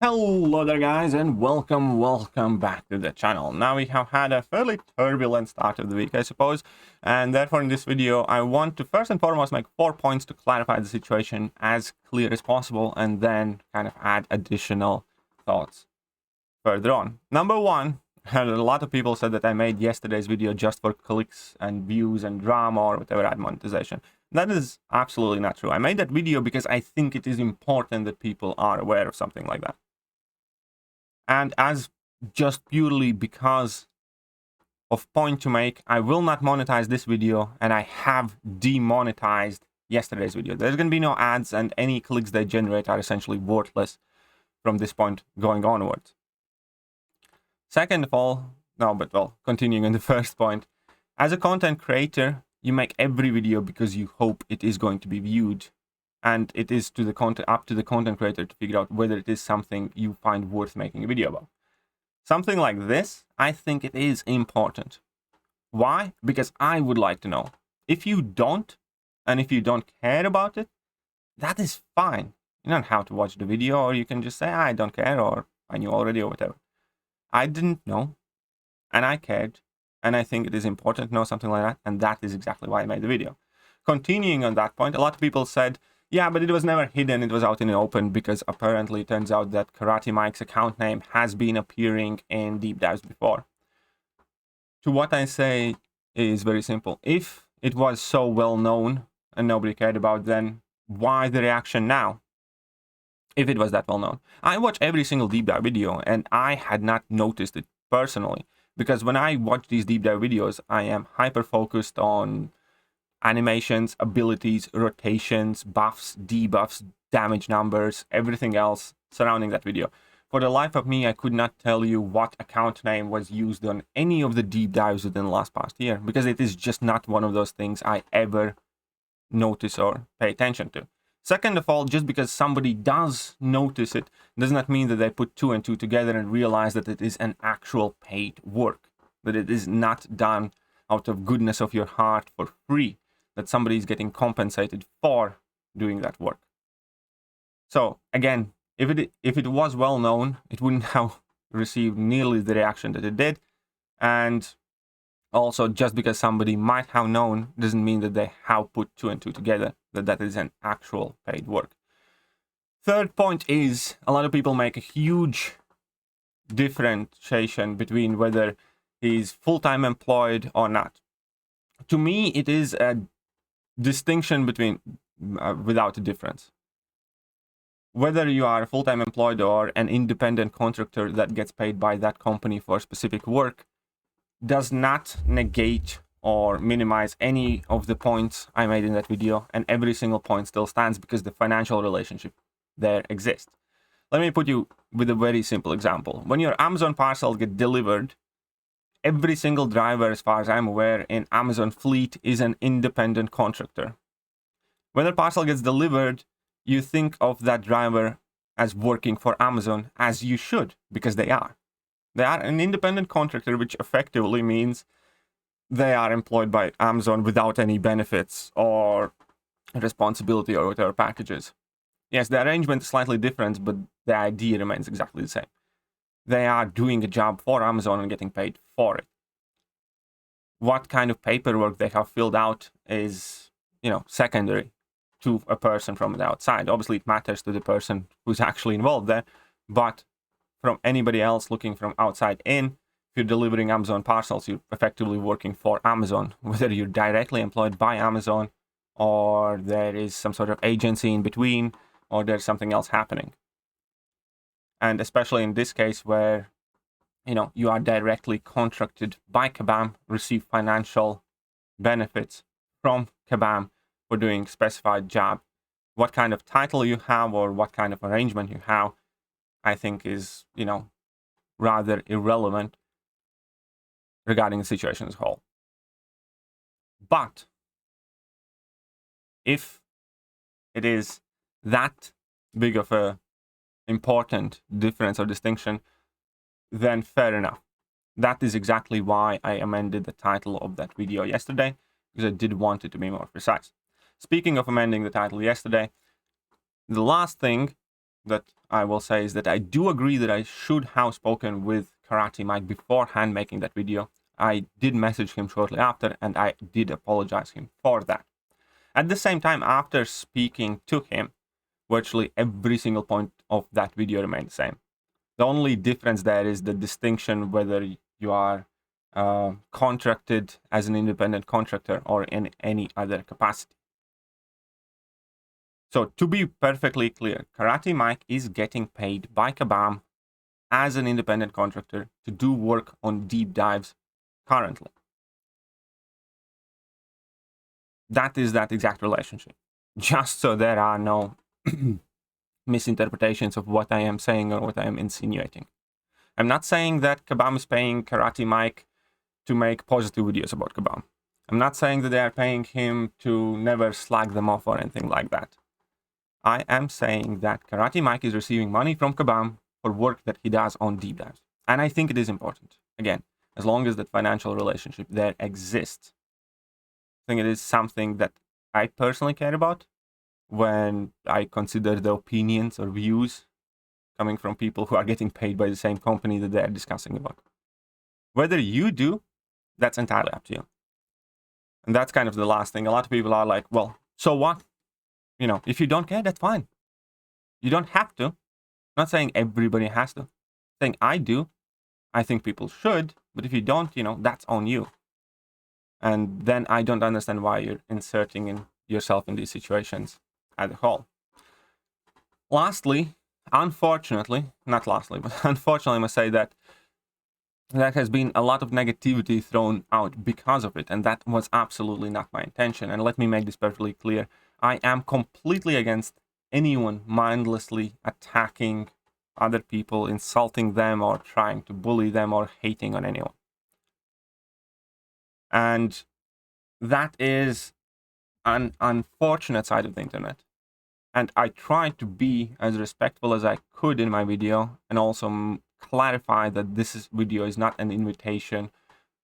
Hello there guys, and welcome back to the channel. Now we have had a fairly turbulent start of the week, I suppose, and therefore in this video I want to first and foremost make 4 points to clarify the situation as clear as possible, and then kind of add additional thoughts further on. Number one, a lot of people said that I made yesterday's video just for clicks and views and drama or whatever, ad monetization. That is absolutely not true. I made that video because I think it is important that people are aware of something like that. And as just purely because of point to make, I will not monetize this video, and I have demonetized yesterday's video. There's going to be no ads, and any clicks they generate are essentially worthless from this point going onwards. Second of all, continuing on the first point, as a content creator, you make every video because you hope it is going to be viewed. And it is up to the content creator to figure out whether it is something you find worth making a video about. Something like this, I think it is important. Why? Because I would like to know. If you don't, and if you don't care about it, that is fine. You don't have to watch the video, or you can just say, I don't care, or I knew already, or whatever. I didn't know, and I cared, and I think it is important to know something like that, and that is exactly why I made the video. Continuing on that point, a lot of people said, yeah, but it was never hidden, it was out in the open, because apparently it turns out that Karate Mike's account name has been appearing in deep dives before. To what I say is very simple. If it was so well known and nobody cared about, then why the reaction now? If it was that well known. I watch every single deep dive video, and I had not noticed it personally, because when I watch these deep dive videos, I am hyper focused on animations, abilities, rotations, buffs, debuffs, damage numbers, everything else surrounding that video. For the life of me, I could not tell you what account name was used on any of the deep dives within the last past year, because it is just not one of those things I ever notice or pay attention to. Second of all, just because somebody does notice it, does not mean that they put 2 and 2 together and realize that it is an actual paid work, that it is not done out of goodness of your heart for free, that somebody is getting compensated for doing that work. So again, if it was well known, it wouldn't have received nearly the reaction that it did. And also, just because somebody might have known doesn't mean that they have put 2 and 2 together, that is an actual paid work. Third point is, a lot of people make a huge differentiation between whether he's full-time employed or not. To me, it is a distinction between without a difference. Whether you are full-time employed or an independent contractor that gets paid by that company for specific work does not negate or minimize any of the points I made in that video, and every single point still stands because the financial relationship there exists. Let me put you with a very simple example. When your Amazon parcel gets delivered, every single driver, as far as I'm aware, in Amazon fleet is an independent contractor. When a parcel gets delivered, you think of that driver as working for Amazon, as you should, because they are. They are an independent contractor, which effectively means they are employed by Amazon without any benefits or responsibility or whatever packages. Yes, the arrangement is slightly different, but the idea remains exactly the same. They are doing a job for Amazon and getting paid for it. What kind of paperwork they have filled out is, secondary to a person from the outside. Obviously, it matters to the person who's actually involved there, but from anybody else looking from outside in, if you're delivering Amazon parcels, you're effectively working for Amazon, whether you're directly employed by Amazon or there is some sort of agency in between, or there's something else happening. And especially in this case where, you are directly contracted by Kabam, receive financial benefits from Kabam for doing specified job. What kind of title you have or what kind of arrangement you have, I think is, rather irrelevant regarding the situation as a whole. But if it is that big of a important difference or distinction, then fair enough. That is exactly why I amended the title of that video yesterday, because I did want it to be more precise. Speaking of amending the title yesterday, the last thing that I will say is that I do agree that I should have spoken with Karate Mike beforehand making that video. I did message him shortly after, and I did apologize him for that. At the same time, after speaking to him, virtually every single point of that video remained the same. The only difference there is the distinction whether you are contracted as an independent contractor or in any other capacity. So to be perfectly clear, Karate Mike is getting paid by Kabam as an independent contractor to do work on deep dives currently. That is that exact relationship. Just so there are no misinterpretations of what I am saying or what I am insinuating. I'm not saying that Kabam is paying Karate Mike to make positive videos about Kabam. I'm not saying that they are paying him to never slag them off or anything like that. I am saying that Karate Mike is receiving money from Kabam for work that he does on deep dives. And I think it is important. Again, as long as that financial relationship there exists. I think it is something that I personally care about when I consider the opinions or views coming from people who are getting paid by the same company that they're discussing about. Whether you do, that's entirely up to you. And that's kind of the last thing. A lot of people are like, well, so what? You know, if you don't care, that's fine. You don't have to. I'm not saying everybody has to. I'm saying I do. I think people should. But if you don't, you know, that's on you. And then I don't understand why you're inserting yourself in these situations at all. Lastly, unfortunately, not lastly, but unfortunately, I must say that there has been a lot of negativity thrown out because of it, and that was absolutely not my intention. And let me make this perfectly clear. I am completely against anyone mindlessly attacking other people, insulting them, or trying to bully them, or hating on anyone. And that is an unfortunate side of the internet. And I tried to be as respectful as I could in my video, and also clarify that this video is not an invitation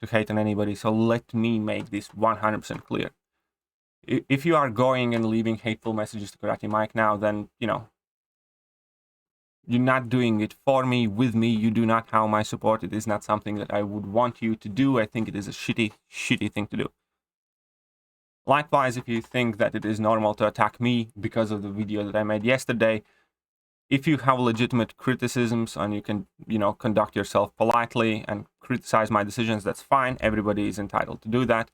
to hate on anybody. So let me make this 100% clear. If you are going and leaving hateful messages to Karate Mike now, then, you know, you're not doing it for me, with me. You do not have my support. It is not something that I would want you to do. I think it is a shitty thing to do. Likewise, if you think that it is normal to attack me because of the video that I made yesterday, if you have legitimate criticisms and you can, you know, conduct yourself politely and criticize my decisions, that's fine. Everybody is entitled to do that.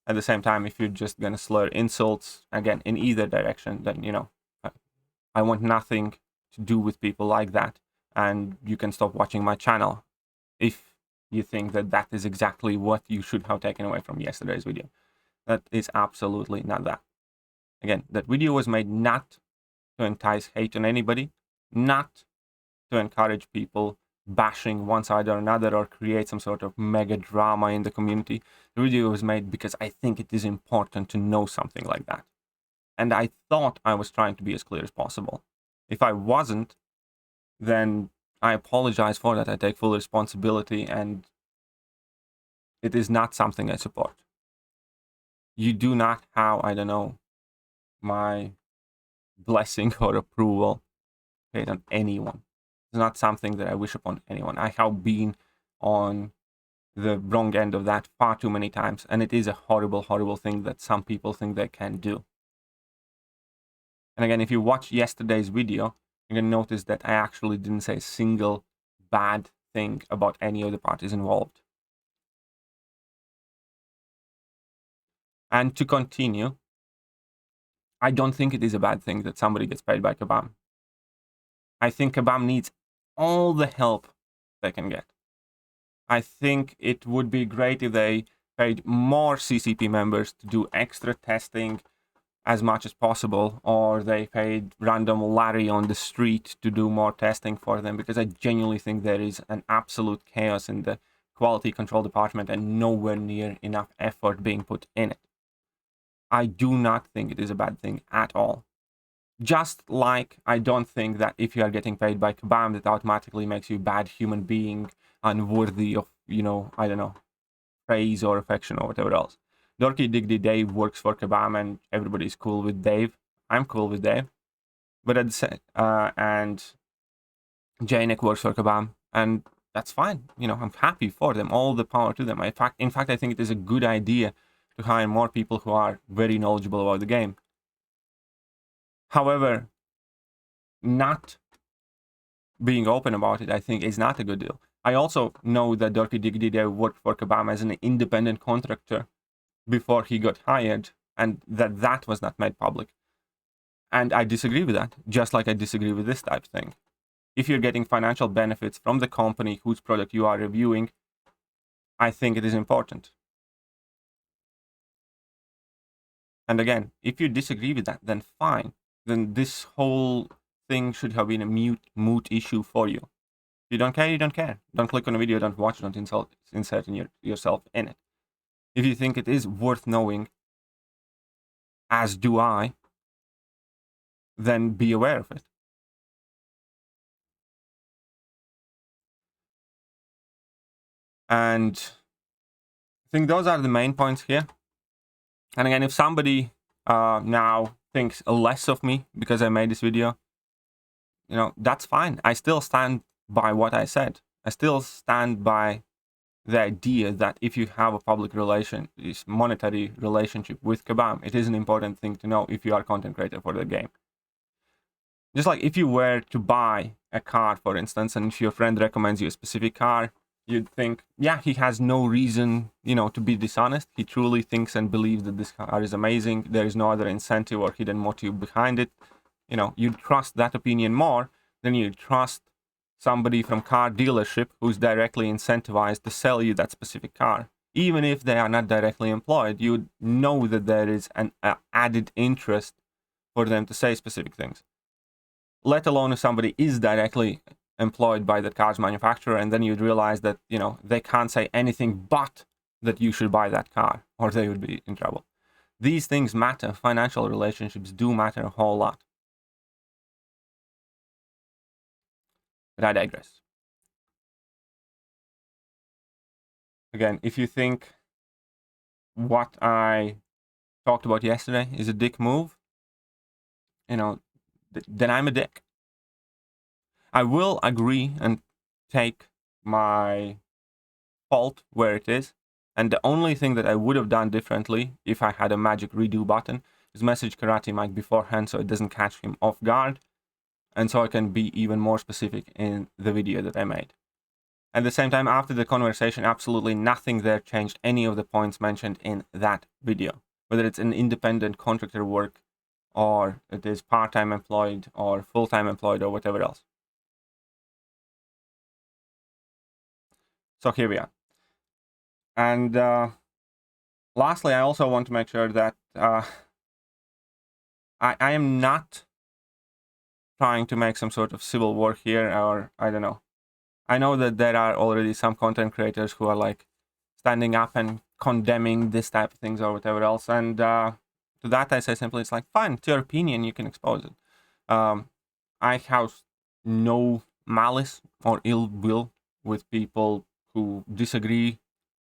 At the same time, if you're just going to slur insults, again, in either direction, then, you know, I want nothing to do with people like that. And you can stop watching my channel if you think that that is exactly what you should have taken away from yesterday's video. That is absolutely not that. Again, that video was made not to entice hate on anybody, not to encourage people bashing one side or another or create some sort of mega drama in the community. The video was made because I think it is important to know something like that. And I thought I was trying to be as clear as possible. If I wasn't, then I apologize for that. I take full responsibility, and it is not something I support. You do not have, I don't know, my blessing or approval paid on anyone. It's not something that I wish upon anyone. I have been on the wrong end of that far too many times, and it is a horrible, horrible thing that some people think they can do. And again, if you watch yesterday's video, you can notice that I actually didn't say a single bad thing about any of the parties involved. And to continue, I don't think it is a bad thing that somebody gets paid by Kabam. I think Kabam needs all the help they can get. I think it would be great if they paid more CCP members to do extra testing as much as possible, or they paid random Larry on the street to do more testing for them, because I genuinely think there is an absolute chaos in the quality control department and nowhere near enough effort being put in it. I do not think it is a bad thing at all. Just like I don't think that if you are getting paid by Kabam, that automatically makes you a bad human being, unworthy of, you know, I don't know, praise or affection or whatever else. Dorky Diggity Dave works for Kabam and everybody's cool with Dave. I'm cool with Dave. But and Janek works for Kabam, and that's fine. You know, I'm happy for them. All the power to them. In fact, I think it is a good idea to hire more people who are very knowledgeable about the game. However, not being open about it, I think, is not a good deal. I also know that Dorky Diggity Dev worked for Kabam as an independent contractor before he got hired, and that was not made public. And I disagree with that, just like I disagree with this type of thing. If you're getting financial benefits from the company whose product you are reviewing, I think it is important. And again, if you disagree with that, then fine. Then this whole thing should have been a moot issue for you. If you don't care, you don't care. Don't click on a video, don't watch, don't insert yourself in it. If you think it is worth knowing, as do I, then be aware of it. And I think those are the main points here. And again, if somebody now thinks less of me because I made this video, you know, that's fine. I still stand by what I said. I still stand by the idea that if you have a monetary relationship with Kabam, it is an important thing to know if you are a content creator for the game. Just like if you were to buy a car, for instance, and if your friend recommends you a specific car, you'd think, yeah, he has no reason, you know, to be dishonest. He truly thinks and believes that this car is amazing. There is no other incentive or hidden motive behind it. You know, you'd trust that opinion more than you trust somebody from car dealership who's directly incentivized to sell you that specific car. Even if they are not directly employed, you know that there is an added interest for them to say specific things. Let alone if somebody is directly employed by the car's manufacturer, and then you'd realize that, you know, they can't say anything but that you should buy that car or they would be in trouble. These things matter. Financial relationships do matter a whole lot. But I digress. Again, if you think what I talked about yesterday is a dick move, you know, then I'm a dick. I will agree and take my fault where it is. And the only thing that I would have done differently if I had a magic redo button is message Karate Mike beforehand so it doesn't catch him off guard. And so I can be even more specific in the video that I made. At the same time, after the conversation, absolutely nothing there changed any of the points mentioned in that video. Whether it's an independent contractor work, or it is part-time employed, or full-time employed, or whatever else. So here we are. And lastly, I also want to make sure that I am not trying to make some sort of civil war here, or I don't know. I know that there are already some content creators who are like standing up and condemning this type of things or whatever else. And to that I say simply, it's like, fine, it's your opinion, you can expose it. I have no malice or ill will with people who disagree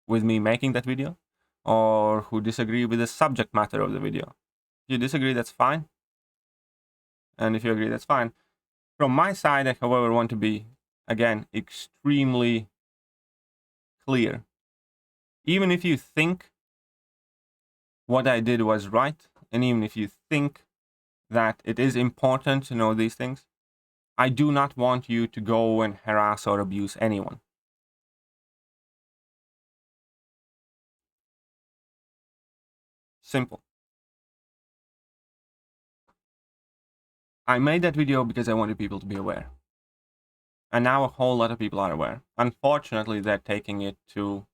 with me making that video or who disagree with the subject matter of the video. If you disagree, that's fine. And if you agree, that's fine. From my side, I, however, want to be, again, extremely clear. Even if you think what I did was right, and even if you think that it is important to know these things, I do not want you to go and harass or abuse anyone. Simple. I made that video because I wanted people to be aware. And now a whole lot of people are aware. Unfortunately, they're taking it to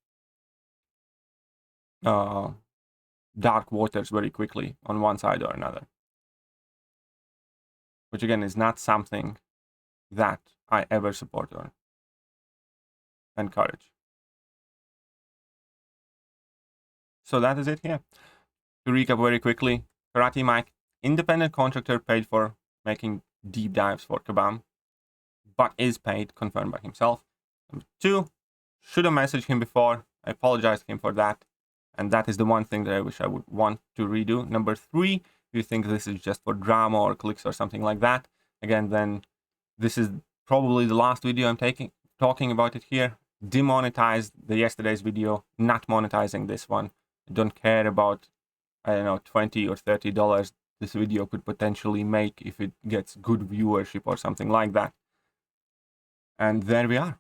dark waters very quickly on one side or another. Which again is not something that I ever support or encourage. So that is it here. To recap very quickly, Karate Mike, independent contractor paid for making deep dives for Kabam, but is paid, confirmed by himself. Number 2, should have messaged him before. I apologize to him for that. And that is the one thing that I wish I would want to redo. Number 3, if you think this is just for drama or clicks or something like that, again, then this is probably the last video I'm talking about it here. Demonetized the yesterday's video, not monetizing this one. Don't care about, I don't know, $20 or $30 this video could potentially make if it gets good viewership or something like that. And there we are.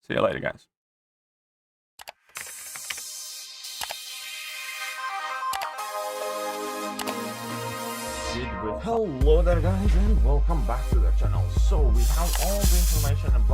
See you later, guys. Hello there, guys, and welcome back to the channel. So we have all the information about